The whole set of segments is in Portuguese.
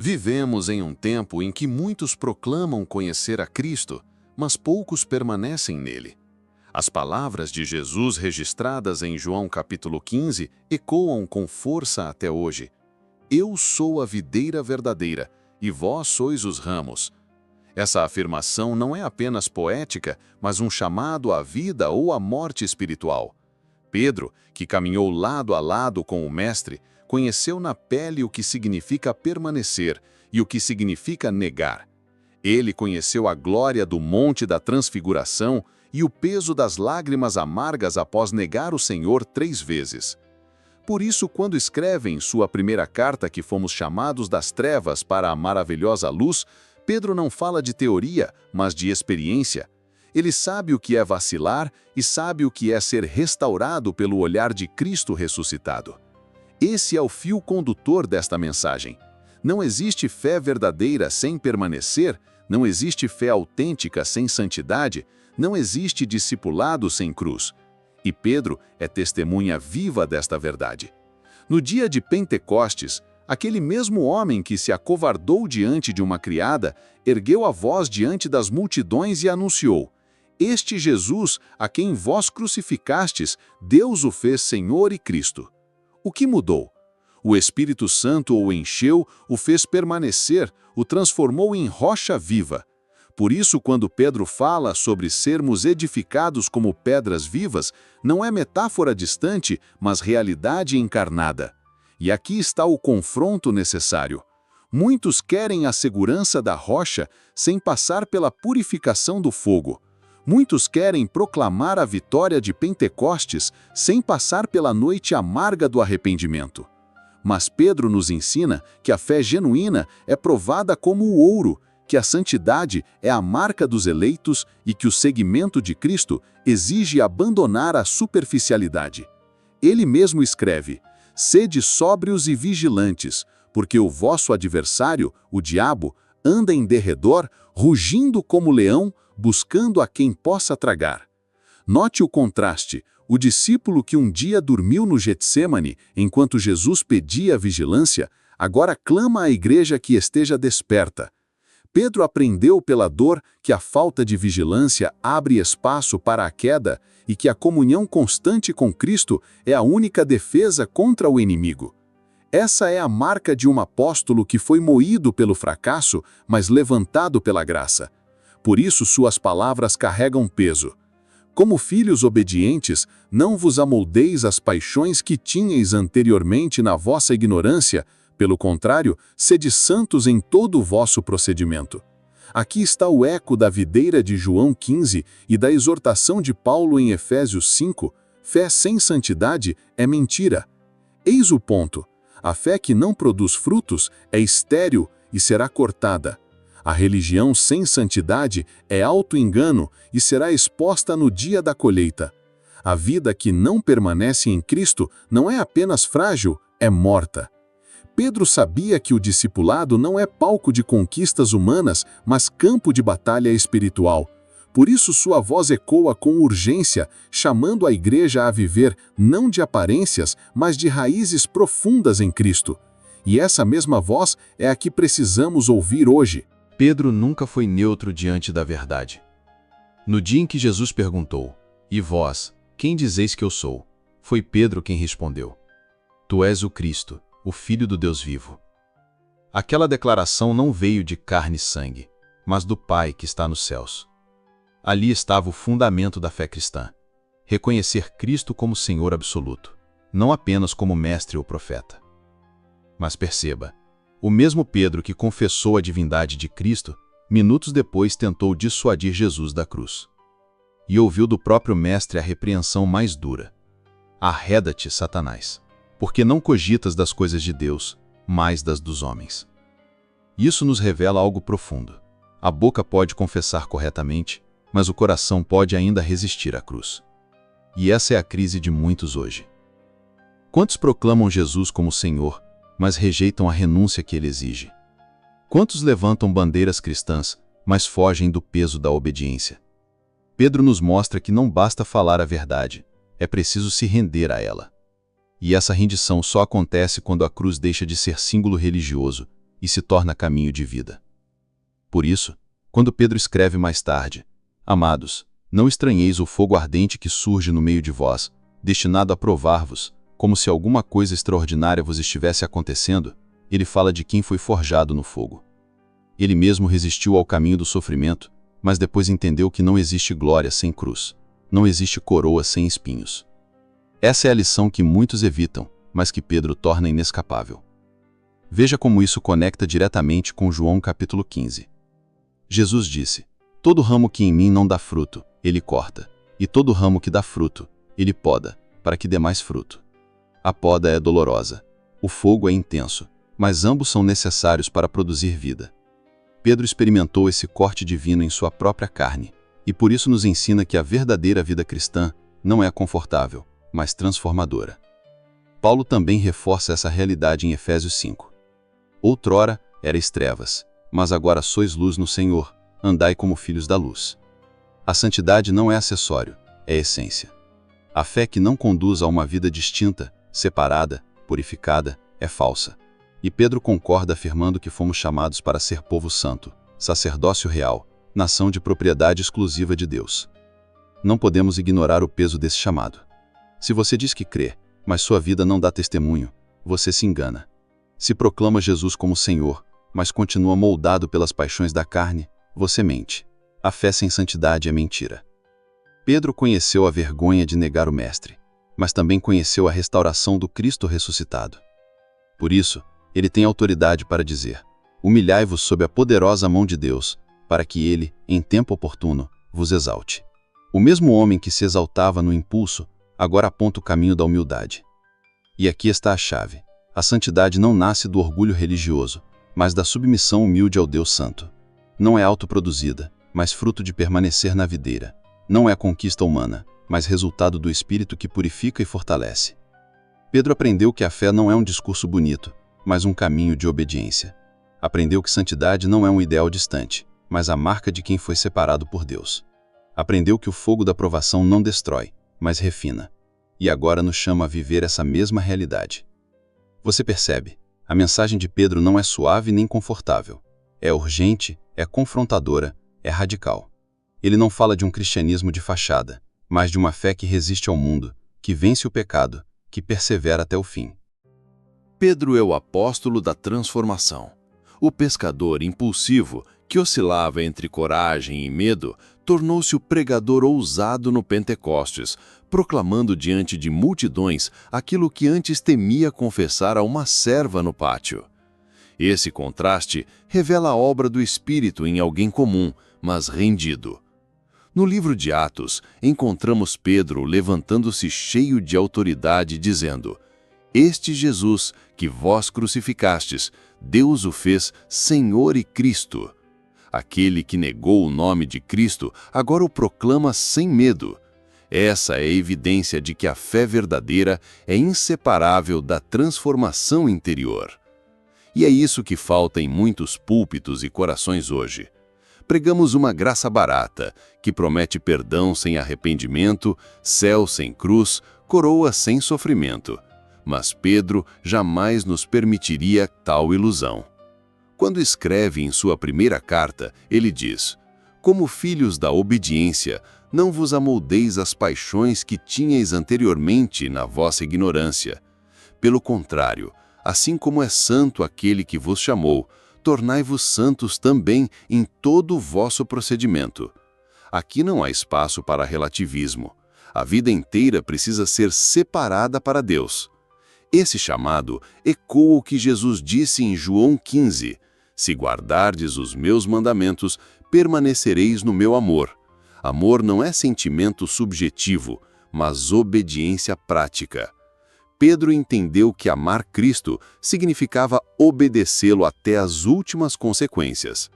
Vivemos em um tempo em que muitos proclamam conhecer a Cristo, mas poucos permanecem nele. As palavras de Jesus registradas em João capítulo 15 ecoam com força até hoje. Eu sou a videira verdadeira, e vós sois os ramos. Essa afirmação não é apenas poética, mas um chamado à vida ou à morte espiritual. Pedro, que caminhou lado a lado com o Mestre, conheceu na pele o que significa permanecer e o que significa negar. Ele conheceu a glória do Monte da Transfiguração e o peso das lágrimas amargas após negar o Senhor 3 vezes. Por isso, quando escreve em sua primeira carta que fomos chamados das trevas para a maravilhosa luz, Pedro não fala de teoria, mas de experiência. Ele sabe o que é vacilar e sabe o que é ser restaurado pelo olhar de Cristo ressuscitado. Esse é o fio condutor desta mensagem. Não existe fé verdadeira sem permanecer, não existe fé autêntica sem santidade, não existe discipulado sem cruz. E Pedro é testemunha viva desta verdade. No dia de Pentecostes, aquele mesmo homem que se acovardou diante de uma criada, ergueu a voz diante das multidões e anunciou: Este Jesus, a quem vós crucificastes, Deus o fez Senhor e Cristo. O que mudou? O Espírito Santo o encheu, o fez permanecer, o transformou em rocha viva. Por isso, quando Pedro fala sobre sermos edificados como pedras vivas, não é metáfora distante, mas realidade encarnada. E aqui está o confronto necessário. Muitos querem a segurança da rocha sem passar pela purificação do fogo. Muitos querem proclamar a vitória de Pentecostes sem passar pela noite amarga do arrependimento. Mas Pedro nos ensina que a fé genuína é provada como o ouro, que a santidade é a marca dos eleitos e que o seguimento de Cristo exige abandonar a superficialidade. Ele mesmo escreve: Sede sóbrios e vigilantes, porque o vosso adversário, o diabo, anda em derredor, rugindo como leão, buscando a quem possa tragar. Note o contraste. O discípulo que um dia dormiu no Getsêmani, enquanto Jesus pedia vigilância, agora clama à igreja que esteja desperta. Pedro aprendeu pela dor que a falta de vigilância abre espaço para a queda e que a comunhão constante com Cristo é a única defesa contra o inimigo. Essa é a marca de um apóstolo que foi moído pelo fracasso, mas levantado pela graça. Por isso suas palavras carregam peso. Como filhos obedientes, não vos amoldeis às paixões que tinhais anteriormente na vossa ignorância, pelo contrário, sede santos em todo o vosso procedimento. Aqui está o eco da videira de João 15 e da exortação de Paulo em Efésios 5, fé sem santidade é mentira. Eis o ponto. A fé que não produz frutos é estéril e será cortada. A religião sem santidade é auto-engano e será exposta no dia da colheita. A vida que não permanece em Cristo não é apenas frágil, é morta. Pedro sabia que o discipulado não é palco de conquistas humanas, mas campo de batalha espiritual. Por isso sua voz ecoa com urgência, chamando a igreja a viver não de aparências, mas de raízes profundas em Cristo. E essa mesma voz é a que precisamos ouvir hoje. Pedro nunca foi neutro diante da verdade. No dia em que Jesus perguntou: E vós, quem dizeis que eu sou? Foi Pedro quem respondeu: Tu és o Cristo, o Filho do Deus vivo. Aquela declaração não veio de carne e sangue, mas do Pai que está nos céus. Ali estava o fundamento da fé cristã: reconhecer Cristo como Senhor absoluto, não apenas como mestre ou profeta. Mas perceba, o mesmo Pedro que confessou a divindade de Cristo, minutos depois tentou dissuadir Jesus da cruz. E ouviu do próprio mestre a repreensão mais dura: Arreda-te, Satanás, porque não cogitas das coisas de Deus, mas das dos homens. Isso nos revela algo profundo. A boca pode confessar corretamente, mas o coração pode ainda resistir à cruz. E essa é a crise de muitos hoje. Quantos proclamam Jesus como Senhor, mas rejeitam a renúncia que ele exige? Quantos levantam bandeiras cristãs, mas fogem do peso da obediência? Pedro nos mostra que não basta falar a verdade, é preciso se render a ela. E essa rendição só acontece quando a cruz deixa de ser símbolo religioso e se torna caminho de vida. Por isso, quando Pedro escreve mais tarde: Amados, não estranheis o fogo ardente que surge no meio de vós, destinado a provar-vos, como se alguma coisa extraordinária vos estivesse acontecendo, ele fala de quem foi forjado no fogo. Ele mesmo resistiu ao caminho do sofrimento, mas depois entendeu que não existe glória sem cruz, não existe coroa sem espinhos. Essa é a lição que muitos evitam, mas que Pedro torna inescapável. Veja como isso conecta diretamente com João capítulo 15. Jesus disse: Todo ramo que em mim não dá fruto, ele corta, e todo ramo que dá fruto, ele poda, para que dê mais fruto. A poda é dolorosa, o fogo é intenso, mas ambos são necessários para produzir vida. Pedro experimentou esse corte divino em sua própria carne, e por isso nos ensina que a verdadeira vida cristã não é confortável, mas transformadora. Paulo também reforça essa realidade em Efésios 5. Outrora erais trevas, mas agora sois luz no Senhor, andai como filhos da luz. A santidade não é acessório, é essência. A fé que não conduz a uma vida distinta, separada, purificada, é falsa. E Pedro concorda afirmando que fomos chamados para ser povo santo, sacerdócio real, nação de propriedade exclusiva de Deus. Não podemos ignorar o peso desse chamado. Se você diz que crê, mas sua vida não dá testemunho, você se engana. Se proclama Jesus como Senhor, mas continua moldado pelas paixões da carne, você mente. A fé sem santidade é mentira. Pedro conheceu a vergonha de negar o Mestre, mas também conheceu a restauração do Cristo ressuscitado. Por isso, ele tem autoridade para dizer: humilhai-vos sob a poderosa mão de Deus, para que ele, em tempo oportuno, vos exalte. O mesmo homem que se exaltava no impulso, agora aponta o caminho da humildade. E aqui está a chave: a santidade não nasce do orgulho religioso, mas da submissão humilde ao Deus Santo. Não é autoproduzida, mas fruto de permanecer na videira. Não é conquista humana, mas resultado do Espírito que purifica e fortalece. Pedro aprendeu que a fé não é um discurso bonito, mas um caminho de obediência. Aprendeu que santidade não é um ideal distante, mas a marca de quem foi separado por Deus. Aprendeu que o fogo da provação não destrói, mas refina. E agora nos chama a viver essa mesma realidade. Você percebe? A mensagem de Pedro não é suave nem confortável. É urgente, é confrontadora, é radical. Ele não fala de um cristianismo de fachada, mas de uma fé que resiste ao mundo, que vence o pecado, que persevera até o fim. Pedro é o apóstolo da transformação. O pescador impulsivo, que oscilava entre coragem e medo, tornou-se o pregador ousado no Pentecostes, proclamando diante de multidões aquilo que antes temia confessar a uma serva no pátio. Esse contraste revela a obra do Espírito em alguém comum, mas rendido. No livro de Atos, encontramos Pedro levantando-se cheio de autoridade, dizendo: Este Jesus, que vós crucificastes, Deus o fez Senhor e Cristo. Aquele que negou o nome de Cristo agora o proclama sem medo. Essa é a evidência de que a fé verdadeira é inseparável da transformação interior. E é isso que falta em muitos púlpitos e corações hoje. Pregamos uma graça barata, que promete perdão sem arrependimento, céu sem cruz, coroa sem sofrimento. Mas Pedro jamais nos permitiria tal ilusão. Quando escreve em sua primeira carta, ele diz: Como filhos da obediência, não vos amoldeis às paixões que tinhais anteriormente na vossa ignorância. Pelo contrário, assim como é santo aquele que vos chamou, tornai-vos santos também em todo o vosso procedimento. Aqui não há espaço para relativismo. A vida inteira precisa ser separada para Deus. Esse chamado ecoa o que Jesus disse em João 15: Se guardardes os meus mandamentos, permanecereis no meu amor. Amor não é sentimento subjetivo, mas obediência prática. Pedro entendeu que amar Cristo significava obedecê-lo até as últimas consequências.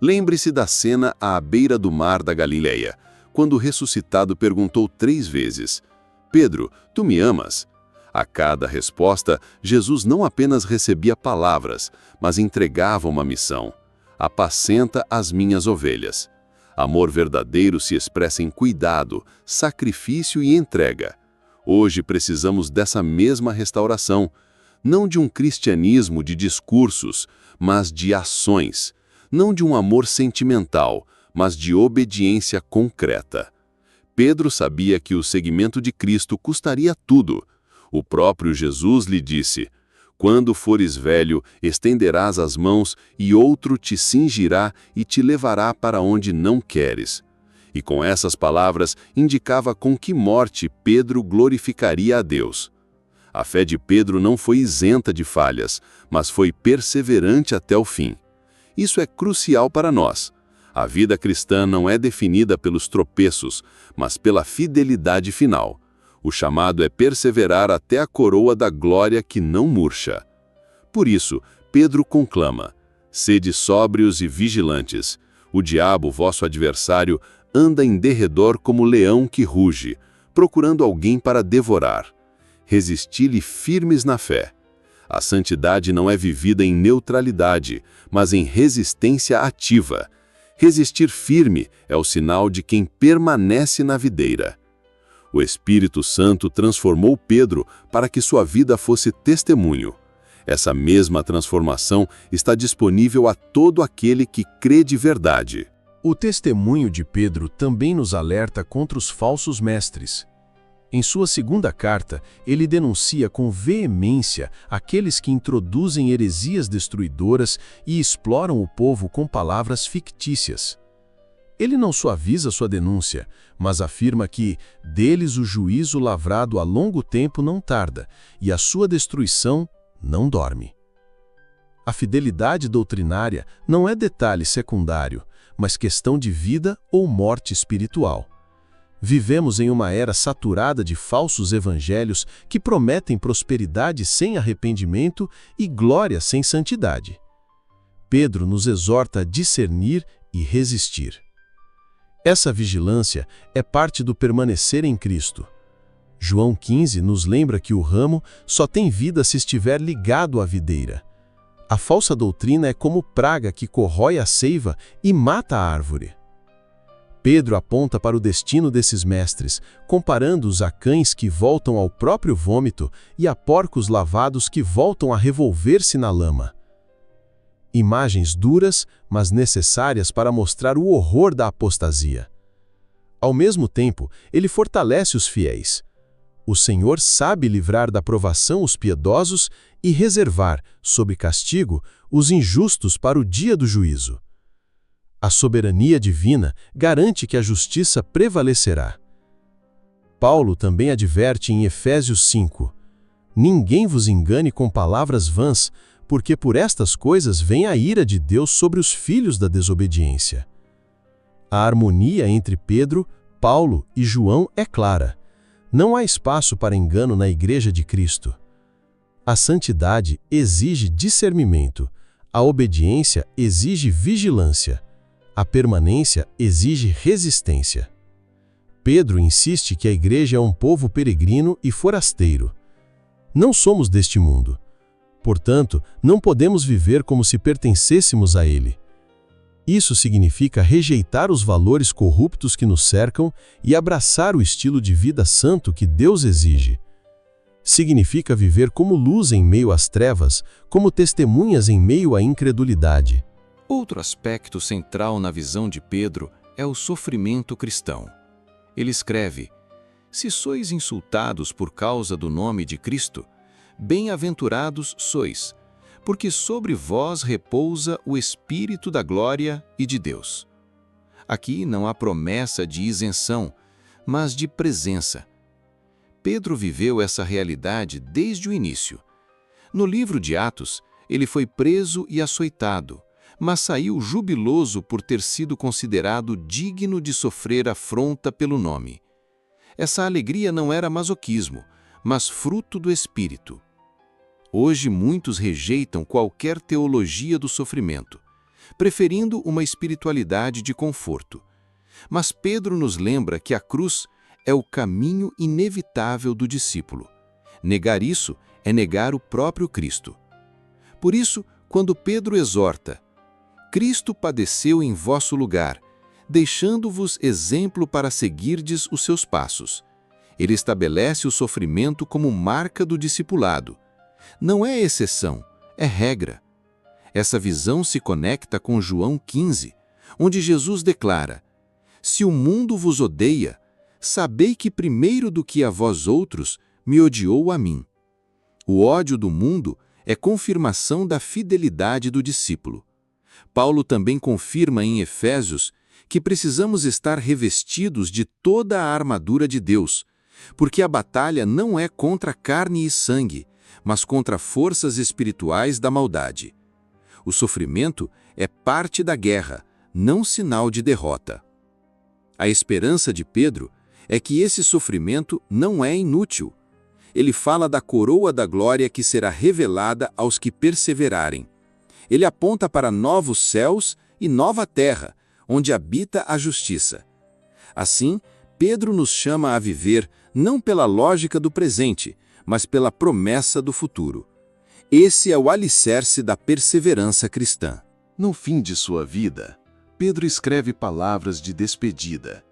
Lembre-se da cena à beira do mar da Galileia, quando o ressuscitado perguntou 3 vezes: Pedro, tu me amas? A cada resposta, Jesus não apenas recebia palavras, mas entregava uma missão: apacenta as minhas ovelhas. Amor verdadeiro se expressa em cuidado, sacrifício e entrega. Hoje precisamos dessa mesma restauração, não de um cristianismo de discursos, mas de ações, não de um amor sentimental, mas de obediência concreta. Pedro sabia que o seguimento de Cristo custaria tudo. O próprio Jesus lhe disse: "Quando fores velho, estenderás as mãos e outro te cingirá e te levará para onde não queres." E com essas palavras indicava com que morte Pedro glorificaria a Deus. A fé de Pedro não foi isenta de falhas, mas foi perseverante até o fim. Isso é crucial para nós. A vida cristã não é definida pelos tropeços, mas pela fidelidade final. O chamado é perseverar até a coroa da glória que não murcha. Por isso, Pedro conclama: "Sede sóbrios e vigilantes. O diabo, vosso adversário, anda em derredor como leão que ruge, procurando alguém para devorar. Resisti-lhe firmes na fé." A santidade não é vivida em neutralidade, mas em resistência ativa. Resistir firme é o sinal de quem permanece na videira. O Espírito Santo transformou Pedro para que sua vida fosse testemunho. Essa mesma transformação está disponível a todo aquele que crê de verdade. O testemunho de Pedro também nos alerta contra os falsos mestres. Em sua segunda carta, ele denuncia com veemência aqueles que introduzem heresias destruidoras e exploram o povo com palavras fictícias. Ele não suaviza sua denúncia, mas afirma que deles o juízo lavrado há longo tempo não tarda, e a sua destruição não dorme. A fidelidade doutrinária não é detalhe secundário, mas questão de vida ou morte espiritual. Vivemos em uma era saturada de falsos evangelhos que prometem prosperidade sem arrependimento e glória sem santidade. Pedro nos exorta a discernir e resistir. Essa vigilância é parte do permanecer em Cristo. João 15 nos lembra que o ramo só tem vida se estiver ligado à videira. A falsa doutrina é como praga que corrói a seiva e mata a árvore. Pedro aponta para o destino desses mestres, comparando-os a cães que voltam ao próprio vômito e a porcos lavados que voltam a revolver-se na lama. Imagens duras, mas necessárias para mostrar o horror da apostasia. Ao mesmo tempo, ele fortalece os fiéis. O Senhor sabe livrar da provação os piedosos e reservar, sob castigo, os injustos para o dia do juízo. A soberania divina garante que a justiça prevalecerá. Paulo também adverte em Efésios 5: "Ninguém vos engane com palavras vãs, porque por estas coisas vem a ira de Deus sobre os filhos da desobediência." A harmonia entre Pedro, Paulo e João é clara. Não há espaço para engano na Igreja de Cristo. A santidade exige discernimento, a obediência exige vigilância, a permanência exige resistência. Pedro insiste que a Igreja é um povo peregrino e forasteiro. Não somos deste mundo. Portanto, não podemos viver como se pertencêssemos a ele. Isso significa rejeitar os valores corruptos que nos cercam e abraçar o estilo de vida santo que Deus exige. Significa viver como luz em meio às trevas, como testemunhas em meio à incredulidade. Outro aspecto central na visão de Pedro é o sofrimento cristão. Ele escreve: "Se sois insultados por causa do nome de Cristo, bem-aventurados sois, porque sobre vós repousa o Espírito da glória e de Deus." Aqui não há promessa de isenção, mas de presença. Pedro viveu essa realidade desde o início. No livro de Atos, ele foi preso e açoitado, mas saiu jubiloso por ter sido considerado digno de sofrer afronta pelo nome. Essa alegria não era masoquismo, mas fruto do Espírito. Hoje muitos rejeitam qualquer teologia do sofrimento, preferindo uma espiritualidade de conforto. Mas Pedro nos lembra que a cruz é o caminho inevitável do discípulo. Negar isso é negar o próprio Cristo. Por isso, quando Pedro exorta: "Cristo padeceu em vosso lugar, deixando-vos exemplo para seguirdes os seus passos." Ele estabelece o sofrimento como marca do discipulado. Não é exceção, é regra. Essa visão se conecta com João 15, onde Jesus declara: Se o mundo vos odeia, sabei que primeiro do que a vós outros me odiou a mim. O ódio do mundo é confirmação da fidelidade do discípulo. Paulo também confirma em Efésios que precisamos estar revestidos de toda a armadura de Deus, porque a batalha não é contra carne e sangue, mas contra forças espirituais da maldade. O sofrimento é parte da guerra, não sinal de derrota. A esperança de Pedro é que esse sofrimento não é inútil. Ele fala da coroa da glória que será revelada aos que perseverarem. Ele aponta para novos céus e nova terra, onde habita a justiça. Assim, Pedro nos chama a viver não pela lógica do presente, mas pela promessa do futuro. Esse é o alicerce da perseverança cristã. No fim de sua vida, Pedro escreve palavras de despedida.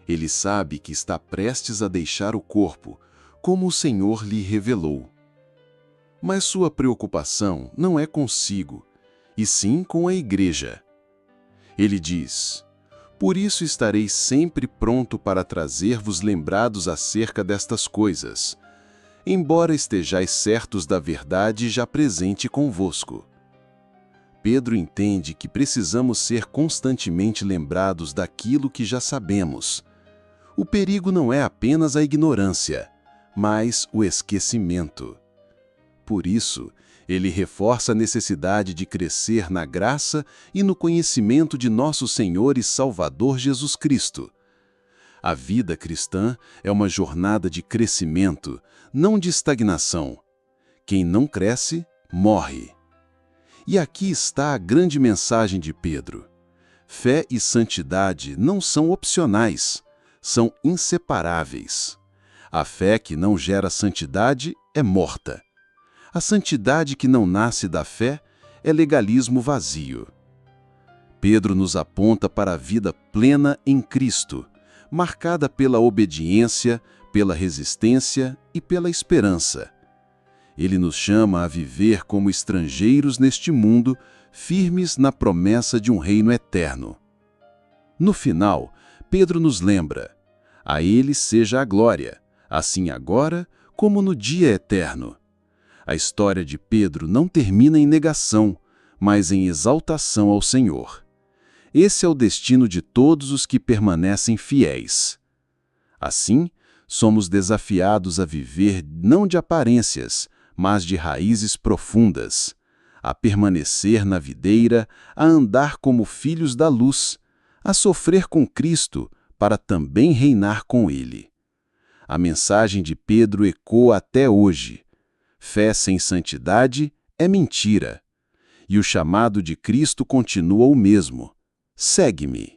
Ele sabe que está prestes a deixar o corpo, como o Senhor lhe revelou. Mas sua preocupação não é consigo, e sim com a igreja. Ele diz: Por isso estarei sempre pronto para trazer-vos lembrados acerca destas coisas, embora estejais certos da verdade já presente convosco. Pedro entende que precisamos ser constantemente lembrados daquilo que já sabemos. O perigo não é apenas a ignorância, mas o esquecimento. Por isso, ele reforça a necessidade de crescer na graça e no conhecimento de nosso Senhor e Salvador Jesus Cristo. A vida cristã é uma jornada de crescimento, não de estagnação. Quem não cresce, morre. E aqui está a grande mensagem de Pedro. Fé e santidade não são opcionais, são inseparáveis. A fé que não gera santidade é morta. A santidade que não nasce da fé é legalismo vazio. Pedro nos aponta para a vida plena em Cristo, marcada pela obediência, pela resistência e pela esperança. Ele nos chama a viver como estrangeiros neste mundo, firmes na promessa de um reino eterno. No final, Pedro nos lembra: a ele seja a glória, assim agora como no dia eterno. A história de Pedro não termina em negação, mas em exaltação ao Senhor. Esse é o destino de todos os que permanecem fiéis. Assim, somos desafiados a viver não de aparências, mas de raízes profundas, a permanecer na videira, a andar como filhos da luz, a sofrer com Cristo para também reinar com Ele. A mensagem de Pedro ecoa até hoje. Fé sem santidade é mentira. E o chamado de Cristo continua o mesmo: segue-me.